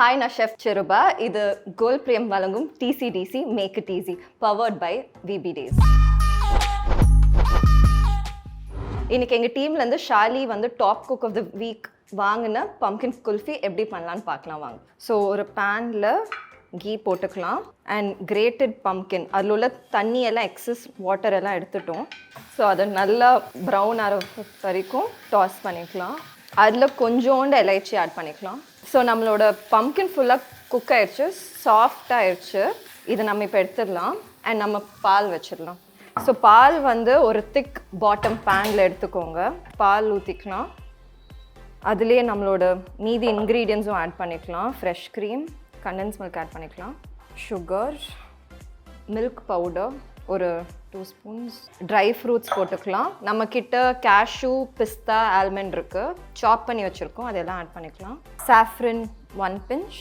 Hi, நான் Chef Cheruba. இது கோல் பிரியம் வழங்கும் TCDC Make It Easy, powered by VB Days. இன்னைக்கு எங்கள் டீம்லேருந்து ஷாலி வந்து top cook of the week வாங்கின பம்கின் குல்ஃபி எப்படி பண்ணலான்னு பார்க்கலாம் வாங்க. ஸோ ஒரு பேனில் கீ போட்டுக்கலாம் அண்ட் கிரேட்டட் பம்கின், அதில் உள்ள தண்ணியெல்லாம் எக்ஸஸ் வாட்டர் எல்லாம் எடுத்துட்டோம். ஸோ அதை நல்லா ப்ரௌன் ஆகிற வரைக்கும் டாஸ் பண்ணிக்கலாம். அதில் கொஞ்சோண்டு இலைச்சி ஆட் பண்ணிக்கலாம். ஸோ நம்மளோட பம்கின் ஃபுல்லாக குக் ஆயிடுச்சு, சாஃப்ட் ஆயிடுச்சு. இதை நம்ம இப்போ எடுத்துடலாம் அண்ட் நம்ம பால் வச்சிடலாம். ஸோ பால் வந்து ஒரு திக் பாட்டம் பேனில் எடுத்துக்கோங்க. பால் ஊற்றிக்கலாம். அதுலேயே நம்மளோட மீதி இன்க்ரீடியன்ஸும் ஆட் பண்ணிக்கலாம். Fresh cream, condense milk add பண்ணிக்கலாம், சுகர், மில்க் பவுடர் ஒரு 2 ஸ்பூன்ஸ், ட்ரை ஃப்ரூட்ஸ் போட்டுக்கலாம். நம்மக்கிட்ட கேஷ்யூ, பிஸ்தா, ஆல்மண்ட் இருக்குது, சாப் பண்ணி வச்சுருக்கோம், அதெல்லாம் ஆட் பண்ணிக்கலாம். Saffron 1 pinch.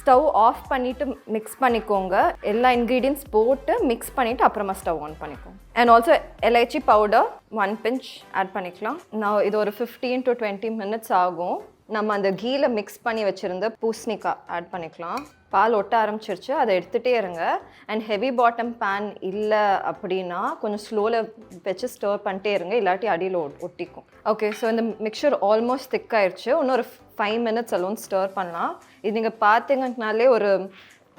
ஸ்டவ் ஆஃப் பண்ணிவிட்டு மிக்ஸ் பண்ணிக்கோங்க. எல்லா இன்க்ரீடியன்ஸ் போட்டு மிக்ஸ் பண்ணிவிட்டு அப்புறமா ஸ்டவ் ஆன் பண்ணிக்கோங்க. And also elaichi powder 1 pinch add பண்ணிக்கலாம். நான் இது ஒரு 15 to 20 மினிட்ஸ் ஆகும். நம்ம அந்த கீல மிக்ஸ் பண்ணி வச்சுருந்த பூசணிக்காய் ஆட் பண்ணிக்கலாம். பால் ஒட்ட ஆரம்பிச்சிருச்சு, அதை எடுத்துகிட்டே இருங்க. அண்ட் ஹெவி பாட்டம் பேன் இல்லை அப்படின்னா கொஞ்சம் ஸ்லோவில் வச்சு ஸ்டர் பண்ணிட்டே இருங்க, இல்லாட்டி அடியில் ஒட்டிக்கும். ஓகே, ஸோ இந்த மிக்சர் ஆல்மோஸ்ட் திக் ஆயிடுச்சு. இன்னொரு 5 மினிட்ஸ் அலோன் ஸ்டர் பண்ணலாம். இது நீங்கள் பார்த்தீங்கன்னாலே ஒரு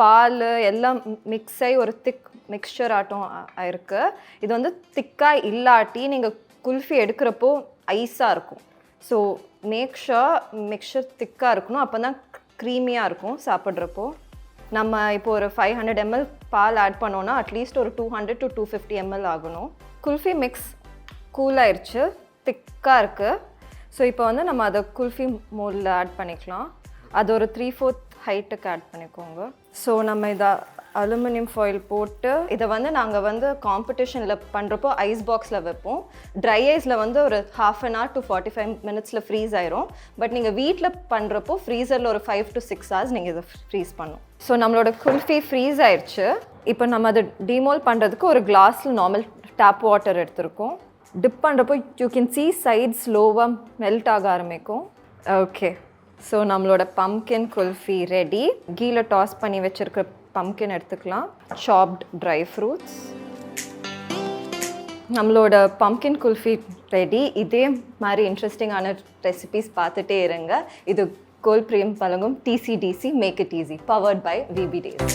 பால் எல்லாம் மிக்ஸ் ஆகி ஒரு திக் மிக்சர் ஆட்டம் ஆயிருக்கு. இது வந்து திக்காக இல்லாட்டி நீங்கள் குல்ஃபி எடுக்கிறப்போ ஐஸாக இருக்கும். ஸோ மேக் ஷுர் மிக்சர் திக்காக இருக்கணும், அப்போ தான் க்ரீமியாக இருக்கும் சாப்பிட்றப்போ. நம்ம இப்போ ஒரு 500 ml பால் ஆட் பண்ணோன்னா அட்லீஸ்ட் ஒரு 200 to 250 ml ஆகணும். குல்ஃபி மிக்ஸ் கூலாகிடுச்சு, திக்காக இருக்குது. ஸோ இப்போ வந்து நம்ம அதை குல்ஃபி மோல்டில் ஆட் பண்ணிக்கலாம். அது ஒரு 3/4 ஹைட்டுக்கு ஆட் பண்ணிக்கோங்க. ஸோ நம்ம இதை அலுமினியம் ஃபாயில் போட்டு இதை வந்து நாங்கள் வந்து காம்படிஷனில் பண்ணுறப்போ ஐஸ் பாக்ஸில் வைப்போம். ட்ரை ஐஸில் வந்து ஒரு 1/2 hour to 45 minutes ஃப்ரீஸ் ஆயிரும். பட் நீங்கள் வீட்டில் பண்ணுறப்போ ஃப்ரீசரில் ஒரு 5 to 6 hours நீங்கள் இதை ஃப்ரீஸ் பண்ணும். ஸோ நம்மளோட குல்ஃபி ஃப்ரீஸ் ஆயிடுச்சு. இப்போ நம்ம அதை டிமோல் பண்ணுறதுக்கு ஒரு கிளாஸில் நார்மல் டேப் வாட்டர் எடுத்துருக்கோம். டிப் பண்ணுறப்போ யூ கேன் see சைட் ஸ்லோவாக மெல்ட் ஆக ஆரம்பிக்கும். ஓகே, ஸோ நம்மளோட பம்கின் குல்ஃபி ரெடி. கீல டாஸ் பண்ணி வச்சுருக்க பம்கின் எடுத்துக்கலாம், சாப்ட் ட்ரை ஃப்ரூட்ஸ். நம்மளோட பம்கின் குல்ஃபி ரெடி. இதே மாதிரி இன்ட்ரெஸ்டிங்கான ரெசிபீஸ் பார்த்துட்டே இருங்க. இது கோல் பிரியம் வழங்கும் TCDC Make It Easy, powered by VB Days.